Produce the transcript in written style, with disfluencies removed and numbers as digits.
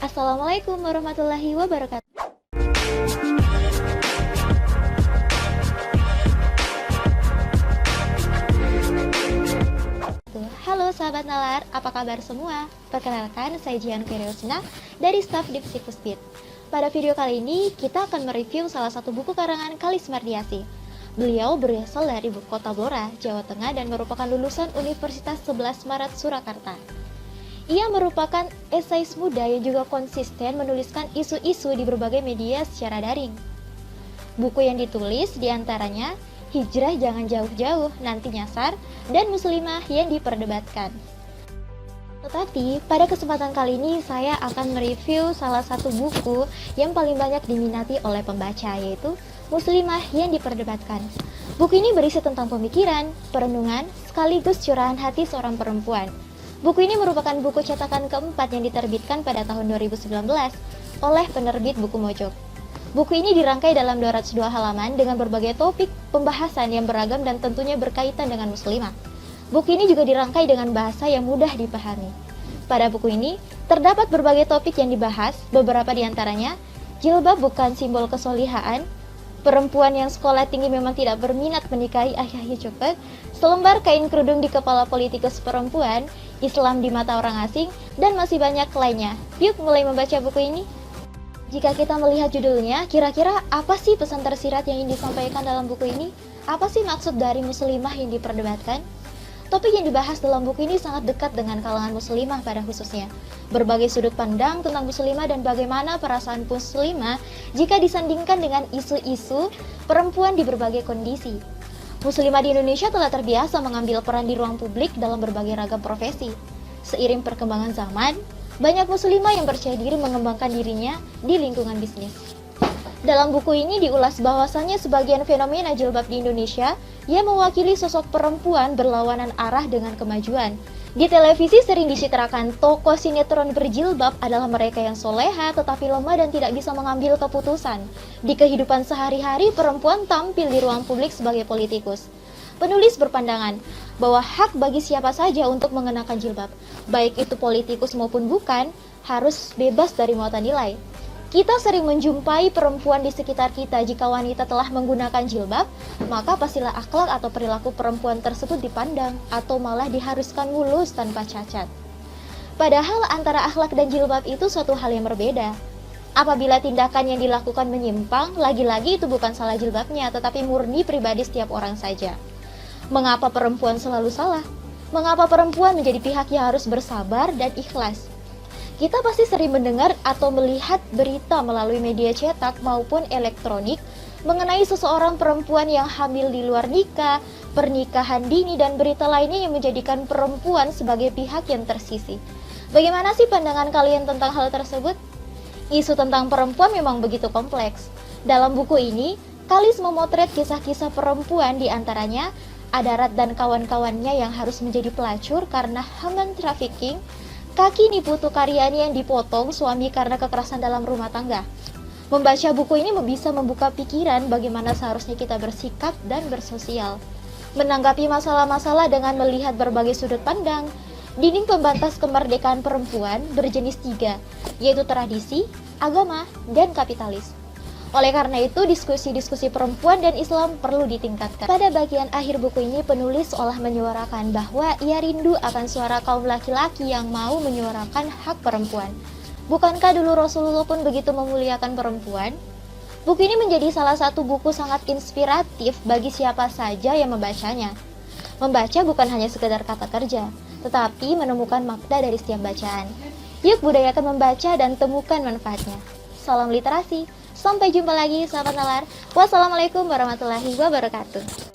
Assalamualaikum warahmatullahi wabarakatuh. Halo sahabat Nalar, apa kabar semua? Perkenalkan, saya Jihan Feriosina dari staf Divisi Puspit. Pada video kali ini, kita akan mereview salah satu buku karangan Kalis Mardiasih. Beliau berasal dari kota Blora, Jawa Tengah dan merupakan lulusan Universitas 11 Maret Surakarta. Ia merupakan esais muda yang juga konsisten menuliskan isu-isu di berbagai media secara daring. Buku yang ditulis diantaranya Hijrah Jangan Jauh-Jauh, Nanti Nyasar, dan Muslimah yang diperdebatkan. Tetapi pada kesempatan kali ini saya akan mereview salah satu buku yang paling banyak diminati oleh pembaca, yaitu Muslimah yang diperdebatkan. Buku ini berisi tentang pemikiran, perenungan, sekaligus curahan hati seorang perempuan. Buku ini merupakan buku cetakan keempat yang diterbitkan pada tahun 2019 oleh penerbit Buku Mojok. Buku ini dirangkai dalam 202 halaman dengan berbagai topik pembahasan yang beragam dan tentunya berkaitan dengan muslimah. Buku ini juga dirangkai dengan bahasa yang mudah dipahami. Pada buku ini, terdapat berbagai topik yang dibahas, beberapa diantaranya, jilbab bukan simbol kesolihaan, perempuan yang sekolah tinggi memang tidak berminat menikahi ayahnya cepat, selembar kain kerudung di kepala politikus perempuan, Islam di mata orang asing, dan masih banyak lainnya. Yuk mulai membaca buku ini. Jika kita melihat judulnya, kira-kira apa sih pesan tersirat yang ingin disampaikan dalam buku ini? Apa sih maksud dari muslimah yang diperdebatkan? Topik yang dibahas dalam buku ini sangat dekat dengan kalangan muslimah pada khususnya. Berbagai sudut pandang tentang muslimah dan bagaimana perasaan muslimah jika disandingkan dengan isu-isu perempuan di berbagai kondisi. Muslimah di Indonesia telah terbiasa mengambil peran di ruang publik dalam berbagai ragam profesi. Seiring perkembangan zaman, banyak muslimah yang percaya diri mengembangkan dirinya di lingkungan bisnis. Dalam buku ini diulas bahwasannya sebagian fenomena jilbab di Indonesia yang mewakili sosok perempuan berlawanan arah dengan kemajuan. Di televisi sering dicitrakan tokoh sinetron berjilbab adalah mereka yang soleha tetapi lemah dan tidak bisa mengambil keputusan. Di kehidupan sehari-hari, perempuan tampil di ruang publik sebagai politikus. Penulis berpandangan bahwa hak bagi siapa saja untuk mengenakan jilbab, baik itu politikus maupun bukan, harus bebas dari muatan nilai. Kita sering menjumpai perempuan di sekitar kita. Jika wanita telah menggunakan jilbab, maka pastilah akhlak atau perilaku perempuan tersebut dipandang atau malah diharuskan mulus tanpa cacat. Padahal antara akhlak dan jilbab itu suatu hal yang berbeda. Apabila tindakan yang dilakukan menyimpang, lagi-lagi itu bukan salah jilbabnya, tetapi murni pribadi setiap orang saja. Mengapa perempuan selalu salah? Mengapa perempuan menjadi pihak yang harus bersabar dan ikhlas? Kita pasti sering mendengar atau melihat berita melalui media cetak maupun elektronik mengenai seseorang perempuan yang hamil di luar nikah, pernikahan dini, dan berita lainnya yang menjadikan perempuan sebagai pihak yang tersisih. Bagaimana sih pandangan kalian tentang hal tersebut? Isu tentang perempuan memang begitu kompleks. Dalam buku ini, Kalis memotret kisah-kisah perempuan, diantaranya Adarat dan kawan-kawannya yang harus menjadi pelacur karena human trafficking, Kaki Niputu Karyani yang dipotong suami karena kekerasan dalam rumah tangga. Membaca buku ini bisa membuka pikiran bagaimana seharusnya kita bersikap dan bersosial. Menanggapi masalah-masalah dengan melihat berbagai sudut pandang, dinding pembatas kemerdekaan perempuan berjenis 3, yaitu tradisi, agama, dan kapitalis. Oleh karena itu, diskusi-diskusi perempuan dan Islam perlu ditingkatkan. Pada bagian akhir buku ini, penulis seolah menyuarakan bahwa ia rindu akan suara kaum laki-laki yang mau menyuarakan hak perempuan. Bukankah dulu Rasulullah pun begitu memuliakan perempuan? Buku ini menjadi salah satu buku sangat inspiratif bagi siapa saja yang membacanya. Membaca bukan hanya sekedar kata kerja, tetapi menemukan makna dari setiap bacaan. Yuk budayakan membaca dan temukan manfaatnya. Salam literasi. Sampai jumpa lagi sahabat nalar. Wassalamualaikum warahmatullahi wabarakatuh.